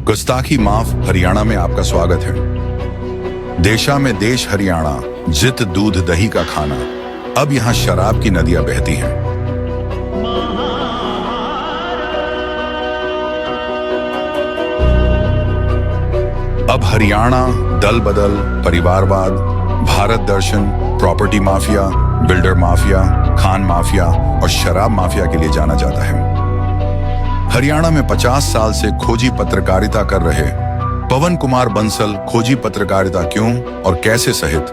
गुस्ताखी माफ हरियाणा में आपका स्वागत है। देशा में देश हरियाणा, जित दूध दही का खाना। अब यहाँ शराब की नदियां बहती हैं। अब हरियाणा दल बदल, परिवारवाद, भारत दर्शन, प्रॉपर्टी माफिया, बिल्डर माफिया, खान माफिया और शराब माफिया के लिए जाना जाता है। हरियाणा में 50 साल से खोजी पत्रकारिता कर रहे पवन कुमार बंसल खोजी पत्रकारिता क्यों और कैसे सहित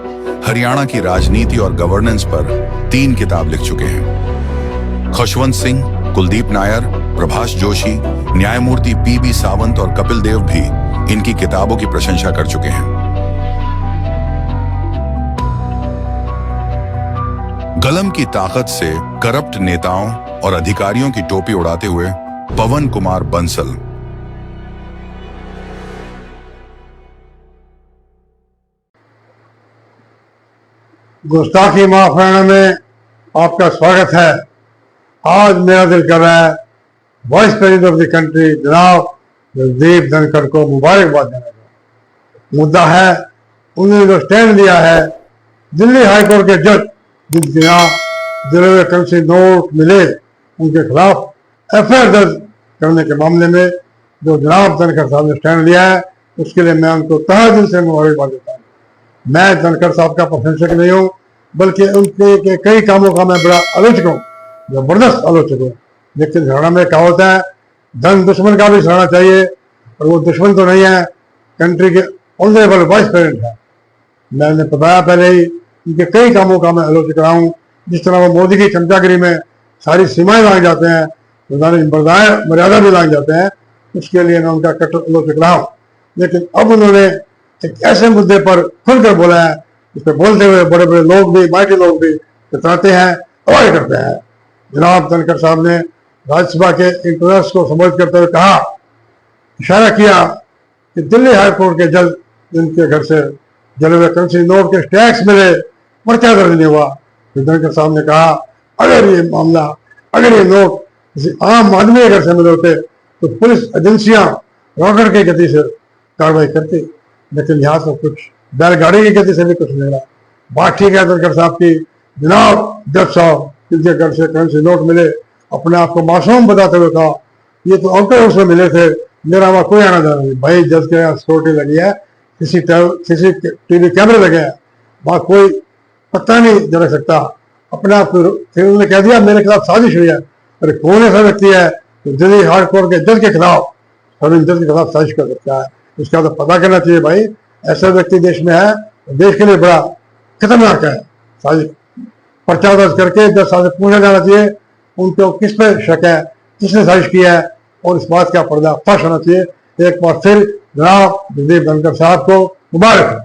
हरियाणा की राजनीति और गवर्नेंस पर 3 किताब लिख चुके हैं। खुशवंत सिंह, कुलदीप नायर, प्रभाष जोशी, न्यायमूर्ति पीबी सावंत और कपिल देव भी इनकी किताबों की प्रशंसा कर चुके हैं। कलम की ताकत से करप्ट नेताओं और अधिकारियों की टोपी उड़ाते हुए पवन कुमार बंसल। गुस्ताखी माफ हरियाणा में आपका स्वागत है। आज मेरा दिल कर रहा है vice president of the country जनाब जगदीप धनखड़ को मुबारकबाद देने का। मुद्दा है उन्होंने जो स्टैंड लिया है दिल्ली हाईकोर्ट के जज जिनके जरूरी करेंसी नोट मिले उनके खिलाफ एफआईआर दर्ज करने के मामले में जो जनाब धनखड़ साहब ने स्टैंड लिया है उसके लिए मैं उनको तहे दिल से मुबारकबाद देता हूँ। मैं धनखड़ साहब का प्रशंसक नहीं हूँ बल्कि उनके कई कामों का मैं बड़ा आलोचक हूँ, जबरदस्त आलोचक हूँ। लेकिन हरियाणा में कहावत है धन दुश्मन का भी सराहना चाहिए और वो दुश्मन तो नहीं है, कंट्री के ऑनरेबल वाइस प्रेसिडेंट है। मैंने बताया पहले ही उनके कई कामों का मैं आलोचक रहा हूँ। जिस तरह वो मोदी की चमचागिरी में सारी सीमाएं लांग जाते हैं, मर्यादा भी लांग जाते हैं, उसके लिए मैं उनका कट्टर आलोचक रहा हूँ। लेकिन अब उन्होंने एक ऐसे मुद्दे पर खुलकर बोला है इस पर बोलते हुए बड़े बड़े लोग भी, माइटी लोग भी कतराते हैं, अवॉइड करते हैं। जनाब धनखड़ साहब ने राज्यसभा के इंटरेस्ट को संबोधित करते हुए कहा, इशारा किया कि दिल्ली हाईकोर्ट के जज जिनके घर से जले हुए करेंसी नोट के टैक्स मिले पर्चा दर्ज नहीं हुआ। धनखड़ साहब ने कहा अगर ये मामला, अगर ये नोट किसी आम आदमी के घर से मिले होते तो पुलिस एजेंसियां रॉकेट की गति से कार्रवाई करती, लेकिन यहाँ तो कुछ बैलगाड़ी की गति से भी कुछ नहीं रहा। बात ठीक है धनखड़ साहब की, जनाब जज साहब जिनके घर से करेंसी नोट मिले अपने आप को मासूम बताते हुए कहा ये तो आउटर हाउस में मिले थे, मेरा वहां कोई आना जाना नहीं। भाई जज के यहाँ सिक्योरिटी लगी है, सीसीटीवी कैमरे लगे हैं, वहां कोई पता नहीं जला सकता। अपने आप फिर उन्होंने कह दिया मेरे खिलाफ साजिश हुई है। अरे कौन ऐसा व्यक्ति है तो दिल्ली हाईकोर्ट के जज के खिलाफ, जज के खिलाफ साजिश कर सकता है? उसका तो पता करना चाहिए भाई। ऐसा व्यक्ति देश में है, देश के लिए बड़ा खतरनाक है। साजिश पर्चा दर्ज करके 10 साल से पूछा जाना चाहिए उनको किस पे शक है, किसने साजिश किया है और इस बात का पर्दाफाश होना चाहिए। एक बार फिर जनाब जगदीप धनखड़ साहब को मुबारक है।